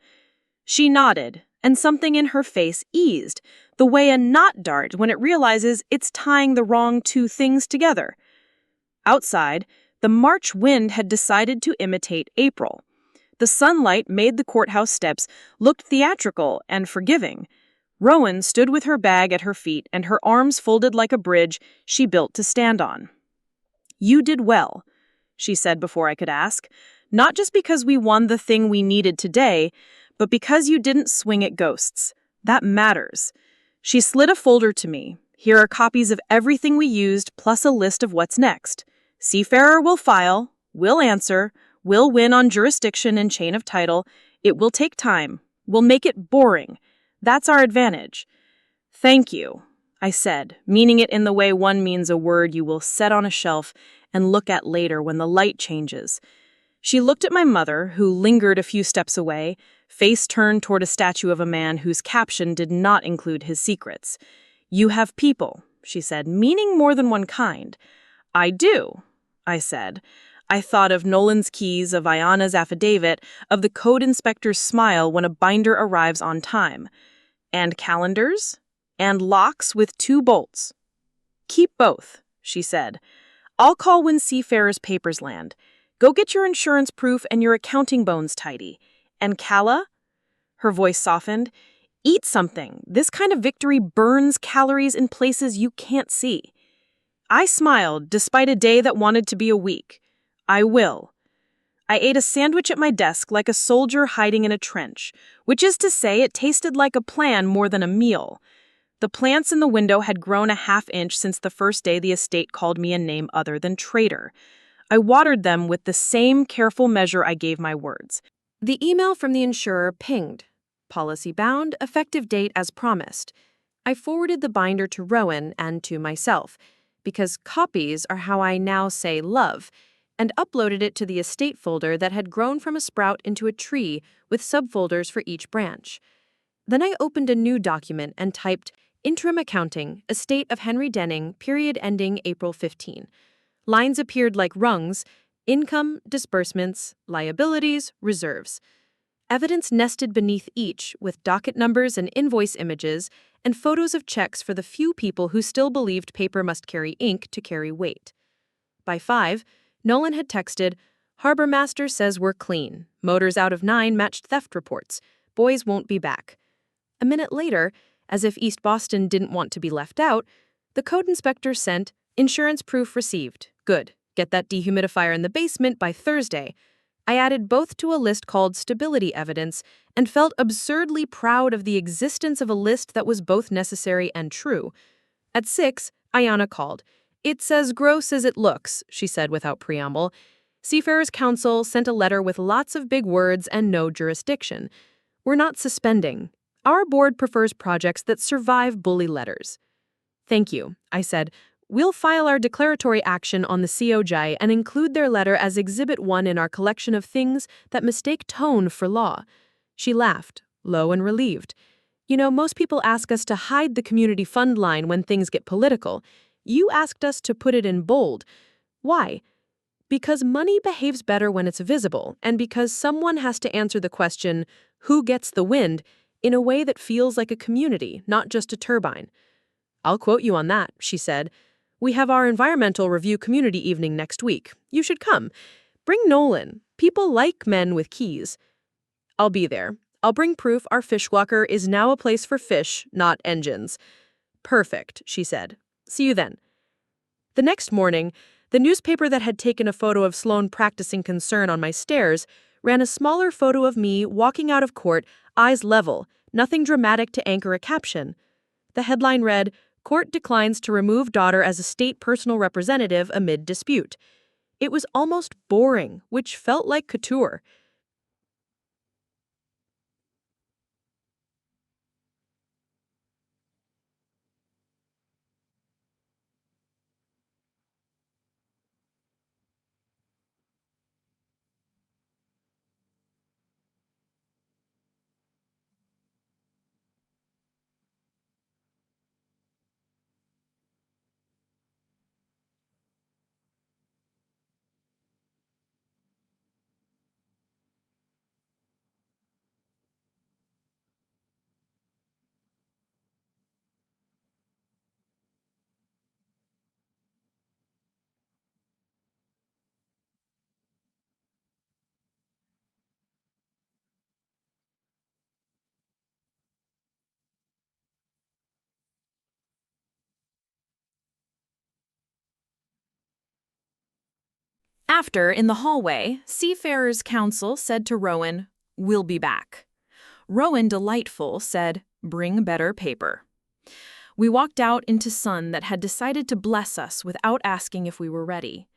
She nodded, and something in her face eased, the way a knot darts when it realizes it's tying the wrong two things together. Outside, the March wind had decided to imitate April. The sunlight made the courthouse steps look theatrical and forgiving. Rowan stood with her bag at her feet and her arms folded like a bridge she built to stand on. "You did well," she said before I could ask, "not just because we won the thing we needed today, but because you didn't swing at ghosts. That matters." She slid a folder to me. "Here are copies of everything we used, plus a list of what's next. Seafarer will file, will answer, will win on jurisdiction and chain of title. It will take time. We'll make it boring. That's our advantage." "Thank you," I said, meaning it in the way one means a word you will set on a shelf and look at later when the light changes. She looked at my mother, who lingered a few steps away, face turned toward a statue of a man whose caption did not include his secrets. "You have people," she said, "meaning more than one kind." "I do," I said. I thought of Nolan's keys, of Ayana's affidavit, of the code inspector's smile when a binder arrives on time. "And calendars? And locks with 2 bolts." "Keep both," she said. "I'll call when Seafarer's papers land. Go get your insurance proof and your accounting bones tidy. And Calla?" Her voice softened. "Eat something. This kind of victory burns calories in places you can't see." I smiled, despite a day that wanted to be a week. "I will." I ate a sandwich at my desk like a soldier hiding in a trench, which is to say it tasted like a plan more than a meal. The plants in the window had grown a half-inch since the first day the estate called me a name other than traitor. I watered them with the same careful measure I gave my words. The email from the insurer pinged. Policy bound, effective date as promised. I forwarded the binder to Rowan and to myself, because copies are how I now say love, and uploaded it to the estate folder that had grown from a sprout into a tree with subfolders for each branch. Then I opened a new document and typed Interim Accounting, Estate of Henry Denning, period ending April 15. Lines appeared like rungs: income, disbursements, liabilities, reserves. Evidence nested beneath each, with docket numbers and invoice images, and photos of checks for the few people who still believed paper must carry ink to carry weight. By 5, Nolan had texted, "Harbor Master says we're clean. Motors out of 9 matched theft reports. Boys won't be back." A minute later, as if East Boston didn't want to be left out, the code inspector sent, "Insurance proof received. Good. Get that dehumidifier in the basement by Thursday." I added both to a list called Stability Evidence and felt absurdly proud of the existence of a list that was both necessary and true. At 6, Ayana called. "It's as gross as it looks," she said without preamble. "Seafarers Council sent a letter with lots of big words and no jurisdiction. We're not suspending. Our board prefers projects that survive bully letters." "Thank you," I said. "We'll file our declaratory action on the COJ and include their letter as Exhibit 1 in our collection of things that mistake tone for law." She laughed, low and relieved. "You know, most people ask us to hide the community fund line when things get political. You asked us to put it in bold. Why? Because money behaves better when it's visible, and because someone has to answer the question, who gets the wind, in a way that feels like a community, not just a turbine." "I'll quote you on that," she said. "We have our environmental review community evening next week. You should come. Bring Nolan. People like men with keys." "I'll be there," I'll bring proof our fish locker is now a place for fish, not engines. Perfect, she said. See you then. The next morning, the newspaper that had taken a photo of Sloane practicing concern on my stairs ran a smaller photo of me walking out of court, eyes level, nothing dramatic to anchor a caption. The headline read, "Court declines to remove daughter as a state personal representative amid dispute." It was almost boring, which felt like couture. After, in the hallway, Seafarers' Council said to Rowan, "We'll be back." Rowan, delightful, said, "Bring better paper." We walked out into sun that had decided to bless us without asking if we were ready.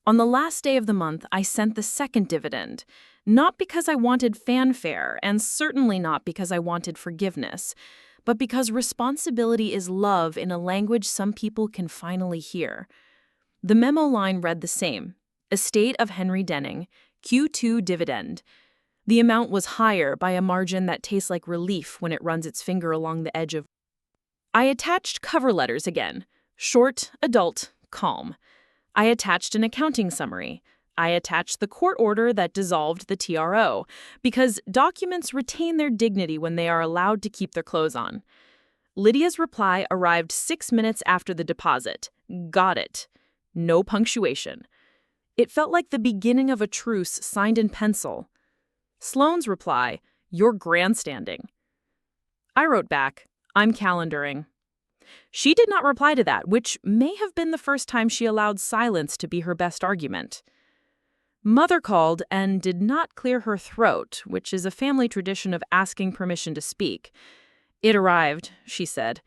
On the last day of the month, I sent the second dividend, not because I wanted fanfare, and certainly not because I wanted forgiveness, but because responsibility is love in a language some people can finally hear. The memo line read the same: Estate of Henry Denning, Q2 dividend. The amount was higher by a margin that tastes like relief when it runs its finger along the edge of. I attached cover letters again: short, adult, calm. I attached an accounting summary. I attached the court order that dissolved the TRO, because documents retain their dignity when they are allowed to keep their clothes on. Lydia's reply arrived 6 minutes after the deposit. Got it. No punctuation. It felt like the beginning of a truce signed in pencil. Sloane's reply, "You're grandstanding." I wrote back, "I'm calendaring." She did not reply to that, which may have been the first time she allowed silence to be her best argument. Mother called and did not clear her throat, which is a family tradition of asking permission to speak. "It arrived," she said.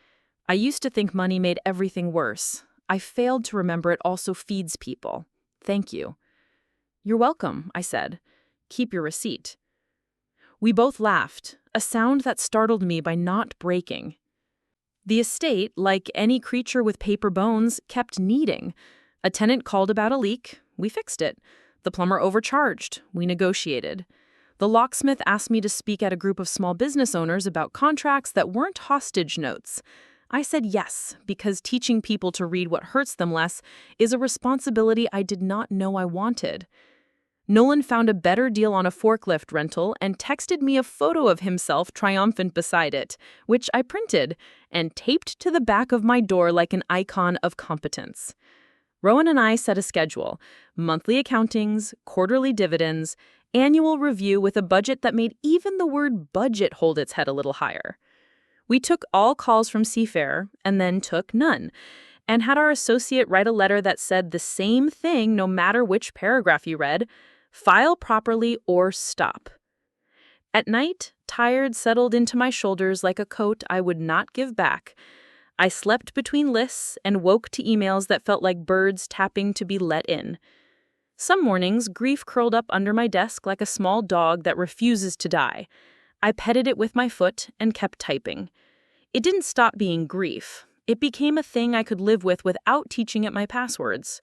"I used to think money made everything worse. I failed to remember it also feeds people. Thank you." "You're welcome," I said. "Keep your receipt." We both laughed, a sound that startled me by not breaking. The estate, like any creature with paper bones, kept needing. A tenant called about a leak. We fixed it. The plumber overcharged. We negotiated. The locksmith asked me to speak at a group of small business owners about contracts that weren't hostage notes. I said yes, because teaching people to read what hurts them less is a responsibility I did not know I wanted. Nolan found a better deal on a forklift rental and texted me a photo of himself triumphant beside it, which I printed and taped to the back of my door like an icon of competence. Rowan and I set a schedule: monthly accountings, quarterly dividends, annual review with a budget that made even the word budget hold its head a little higher. We took all calls from Seafarer and then took none, and had our associate write a letter that said the same thing no matter which paragraph you read: file properly or stop. At night, tired settled into my shoulders like a coat I would not give back. I slept between lists and woke to emails that felt like birds tapping to be let in. Some mornings, grief curled up under my desk like a small dog that refuses to die. I petted it with my foot and kept typing. It didn't stop being grief. It became a thing I could live with without teaching it my passwords.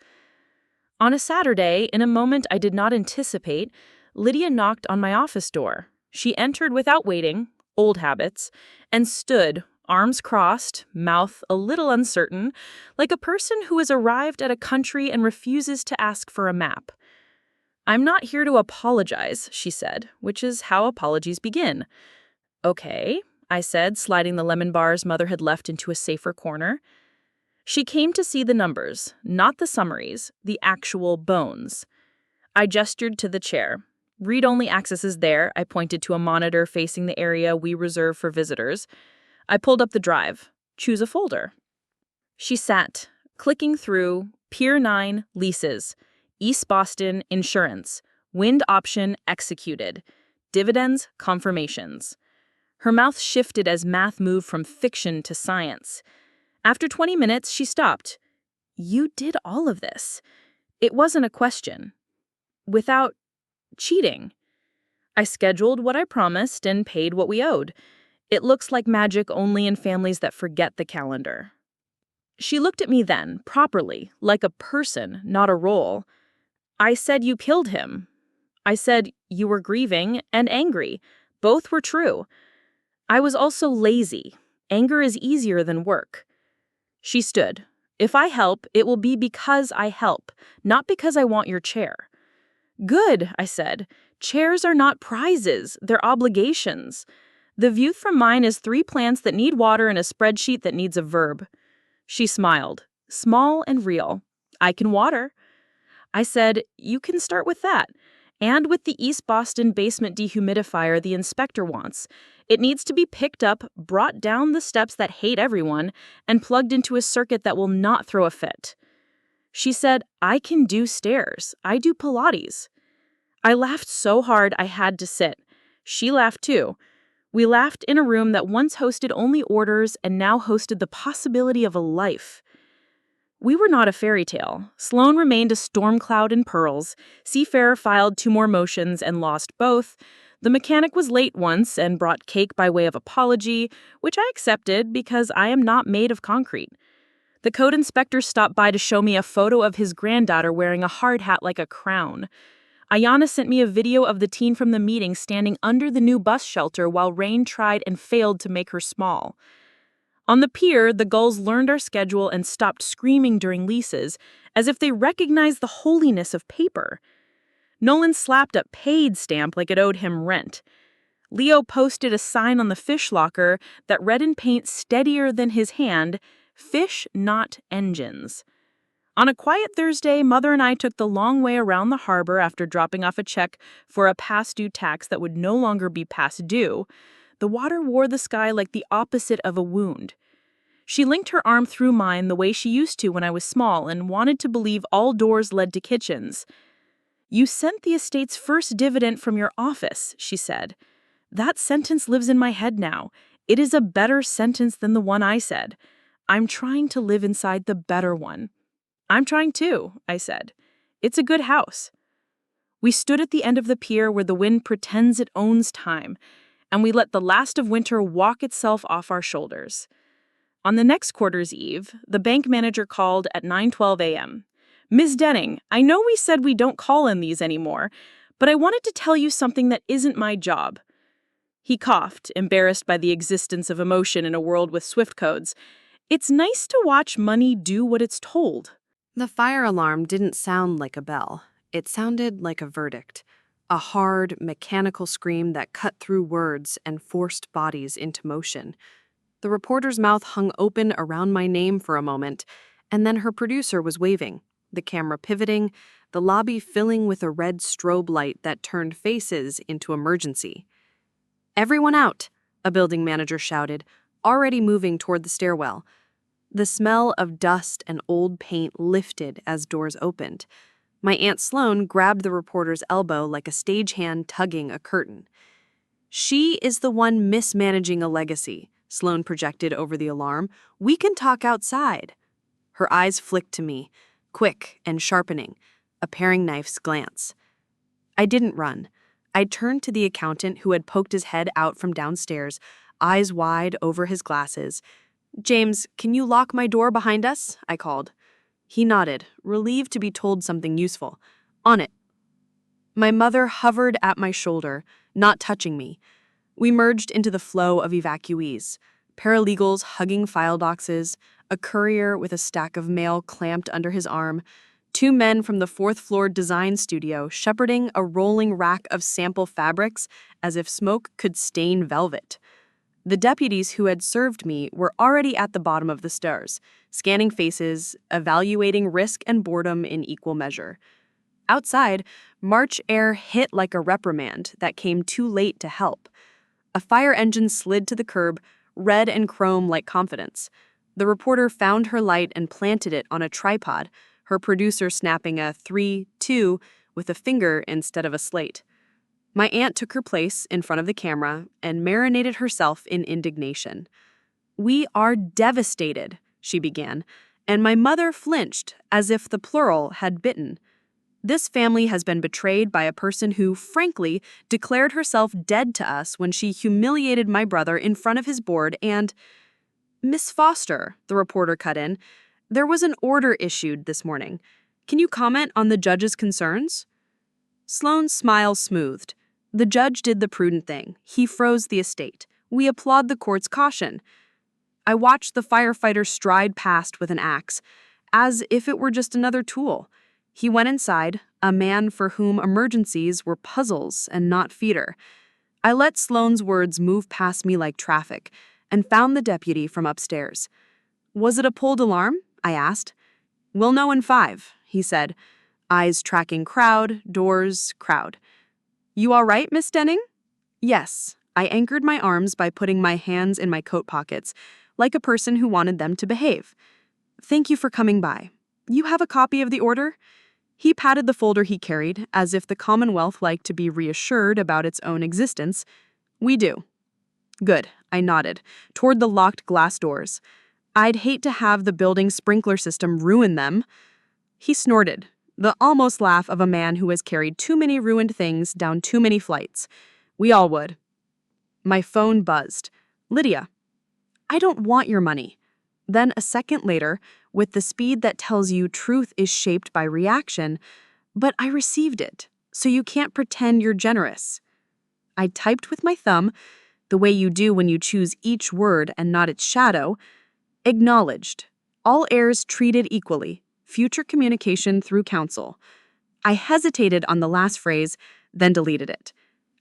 On a Saturday, in a moment I did not anticipate, Lydia knocked on my office door. She entered without waiting, old habits, and stood, arms crossed, mouth a little uncertain, like a person who has arrived at a country and refuses to ask for a map. "I'm not here to apologize," she said, which is how apologies begin. "Okay," I said, sliding the lemon bars Mother had left into a safer corner. She came to see the numbers, not the summaries, the actual bones. I gestured to the chair. Read-only access is there. I pointed to a monitor facing the area we reserve for visitors. I pulled up the drive. Choose a folder. She sat, clicking through Pier 9 leases, East Boston insurance, wind option executed, dividends confirmations. Her mouth shifted as math moved from fiction to science. After 20 minutes, she stopped. You did all of this. It wasn't a question. Without cheating. I scheduled what I promised and paid what we owed. It looks like magic only in families that forget the calendar. She looked at me then, properly, like a person, not a role. I said you killed him. I said you were grieving and angry. Both were true. I was also lazy. Anger is easier than work. She stood. If I help, it will be because I help, not because I want your chair. Good, I said. Chairs are not prizes, they're obligations. The view from mine is 3 plants that need water and a spreadsheet that needs a verb. She smiled, small and real. I can water. I said, you can start with that. And with the East Boston basement dehumidifier the inspector wants. It needs to be picked up, brought down the steps that hate everyone, and plugged into a circuit that will not throw a fit. She said, I can do stairs. I do Pilates. I laughed so hard I had to sit. She laughed too. We laughed in a room that once hosted only orders and now hosted the possibility of a life. We were not a fairy tale. Sloane remained a storm cloud in pearls. Seafarer filed 2 more motions and lost both. The mechanic was late once and brought cake by way of apology, which I accepted because I am not made of concrete. The code inspector stopped by to show me a photo of his granddaughter wearing a hard hat like a crown. Ayana sent me a video of the teen from the meeting standing under the new bus shelter while rain tried and failed to make her small. On the pier, the gulls learned our schedule and stopped screaming during leases, as if they recognized the holiness of paper. Nolan slapped a paid stamp like it owed him rent. Leo posted a sign on the fish locker that read in paint steadier than his hand, "Fish, not engines." On a quiet Thursday, Mother and I took the long way around the harbor after dropping off a check for a past-due tax that would no longer be past due. The water wore the sky like the opposite of a wound. She linked her arm through mine the way she used to when I was small and wanted to believe all doors led to kitchens. You sent the estate's first dividend from your office, she said. That sentence lives in my head now. It is a better sentence than the one I said. I'm trying to live inside the better one. I'm trying too, I said. It's a good house. We stood at the end of the pier where the wind pretends it owns time, and we let the last of winter walk itself off our shoulders. On the next quarter's eve, the bank manager called at 9:12 a.m. Ms. Denning, I know we said we don't call in these anymore, but I wanted to tell you something that isn't my job. He coughed, embarrassed by the existence of emotion in a world with Swift codes. It's nice to watch money do what it's told. The fire alarm didn't sound like a bell. It sounded like a verdict. A hard, mechanical scream that cut through words and forced bodies into motion. The reporter's mouth hung open around my name for a moment, and then her producer was waving, the camera pivoting, the lobby filling with a red strobe light that turned faces into emergency. Everyone out, a building manager shouted, already moving toward the stairwell. The smell of dust and old paint lifted as doors opened. My Aunt Sloane grabbed the reporter's elbow like a stagehand tugging a curtain. She is the one mismanaging a legacy, Sloane projected over the alarm. We can talk outside. Her eyes flicked to me, quick and sharpening, a paring knife's glance. I didn't run. I turned to the accountant who had poked his head out from downstairs, eyes wide over his glasses. James, can you lock my door behind us? I called. He nodded, relieved to be told something useful. On it. My mother hovered at my shoulder, not touching me. We merged into the flow of evacuees. Paralegals hugging file boxes, a courier with a stack of mail clamped under his arm, 2 men from the 4th-floor design studio shepherding a rolling rack of sample fabrics as if smoke could stain velvet. The deputies who had served me were already at the bottom of the stairs, scanning faces, evaluating risk and boredom in equal measure. Outside, March air hit like a reprimand that came too late to help. A fire engine slid to the curb, red and chrome like confidence. The reporter found her light and planted it on a tripod, her producer snapping a 3-2 with a finger instead of a slate. My aunt took her place in front of the camera and marinated herself in indignation. "We are devastated," she began, and my mother flinched as if the plural had bitten. "This family has been betrayed by a person who, frankly, declared herself dead to us when she humiliated my brother in front of his board and—" "Miss Foster," the reporter cut in, "there was an order issued this morning. Can you comment on the judge's concerns?" Sloane's smile smoothed. The judge did the prudent thing. He froze the estate. We applaud the court's caution. I watched the firefighter stride past with an axe, as if it were just another tool. He went inside, a man for whom emergencies were puzzles and not feeder. I let Sloane's words move past me like traffic, and found the deputy from upstairs. "Was it a pulled alarm?" I asked. "We'll know in 5, he said, eyes tracking crowd, doors, crowd. "You all right, Miss Denning?" "Yes." I anchored my arms by putting my hands in my coat pockets, like a person who wanted them to behave. "Thank you for coming by. You have a copy of the order?" He patted the folder he carried, as if the Commonwealth liked to be reassured about its own existence. "We do." "Good," I nodded, toward the locked glass doors. "I'd hate to have the building sprinkler system ruin them." He snorted, the almost laugh of a man who has carried too many ruined things down too many flights. "We all would." My phone buzzed. "Lydia." "I don't want your money." Then a second later, with the speed that tells you truth is shaped by reaction, "But I received it, so you can't pretend you're generous." I typed with my thumb, the way you do when you choose each word and not its shadow. "Acknowledged. All heirs treated equally. Future communication through counsel." I hesitated on the last phrase, then deleted it.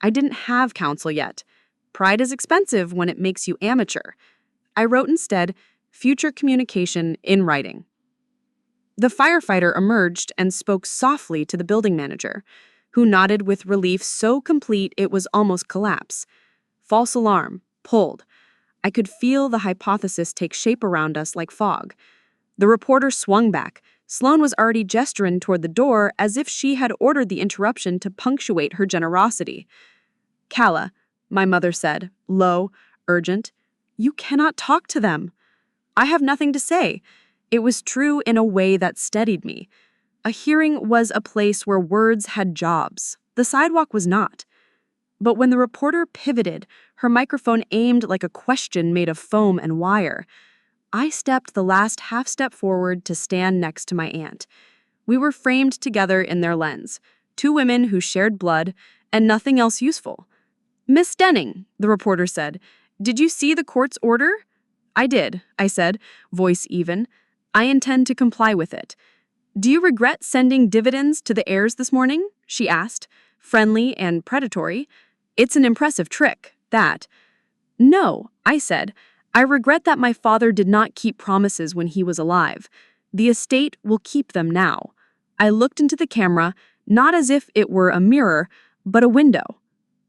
I didn't have counsel yet. Pride is expensive when it makes you amateur. I wrote instead, "Future communication in writing." The firefighter emerged and spoke softly to the building manager, who nodded with relief so complete it was almost collapse. False alarm. Pulled. I could feel the hypothesis take shape around us like fog. The reporter swung back. Sloane was already gesturing toward the door as if she had ordered the interruption to punctuate her generosity. "Calla," my mother said, low, urgent, "you cannot talk to them." I have nothing to say. It was true in a way that steadied me. A hearing was a place where words had jobs. The sidewalk was not. But when the reporter pivoted, her microphone aimed like a question made of foam and wire. I stepped the last half step forward to stand next to my aunt. We were framed together in their lens, 2 women who shared blood and nothing else useful. "Miss Denning," the reporter said, "did you see the court's order?" "I did," I said, voice even. "I intend to comply with it." "Do you regret sending dividends to the heirs this morning?" she asked, friendly and predatory. "It's an impressive trick, that." "No," I said. "I regret that my father did not keep promises when he was alive. The estate will keep them now." I looked into the camera, not as if it were a mirror, but a window.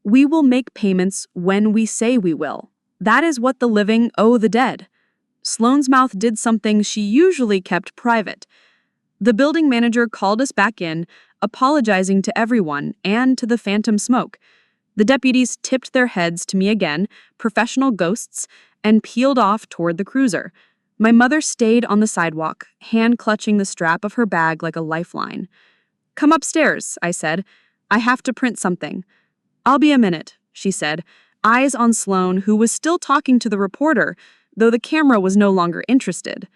"We will make payments when we say we will. That is what the living owe the dead." Sloane's mouth did something she usually kept private. The building manager called us back in, apologizing to everyone and to the phantom smoke. The deputies tipped their heads to me again, professional ghosts, and peeled off toward the cruiser. My mother stayed on the sidewalk, hand clutching the strap of her bag like a lifeline. "Come upstairs," I said. "I have to print something." "I'll be a minute," she said, eyes on Sloane, who was still talking to the reporter, though the camera was no longer interested.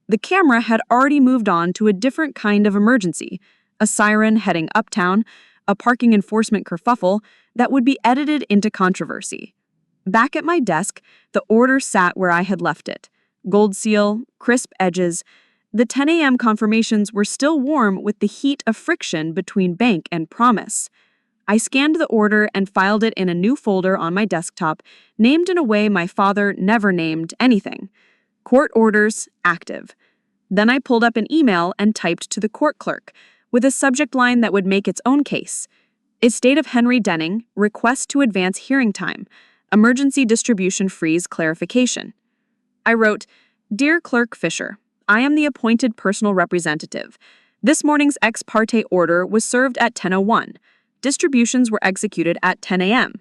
The camera had already moved on to a different kind of emergency, a siren heading uptown, a parking enforcement kerfuffle that would be edited into controversy. Back at my desk, the order sat where I had left it. Gold seal, crisp edges. The 10 a.m. confirmations were still warm with the heat of friction between bank and promise. I scanned the order and filed it in a new folder on my desktop, named in a way my father never named anything. Court orders, active. Then I pulled up an email and typed to the court clerk, with a subject line that would make its own case. Estate of Henry Denning, request to advance hearing time. Emergency distribution freeze clarification. I wrote, Dear Clerk Fisher, I am the appointed personal representative. This morning's ex parte order was served at 10:01. Distributions were executed at 10 a.m.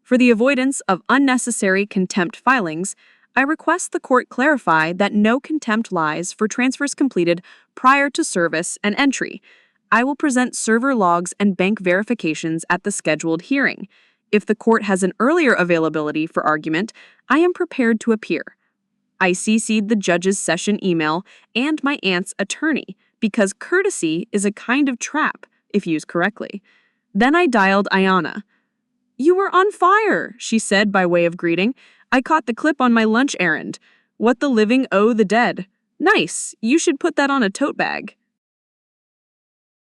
For the avoidance of unnecessary contempt filings, I request the court clarify that no contempt lies for transfers completed prior to service and entry. I will present server logs and bank verifications at the scheduled hearing. If the court has an earlier availability for argument, I am prepared to appear. I CC'd the judge's session email and my aunt's attorney because courtesy is a kind of trap if used correctly. Then I dialed Ayanna. You were on fire, she said by way of greeting. I caught the clip on my lunch errand. What the living owe the dead. Nice, you should put that on a tote bag.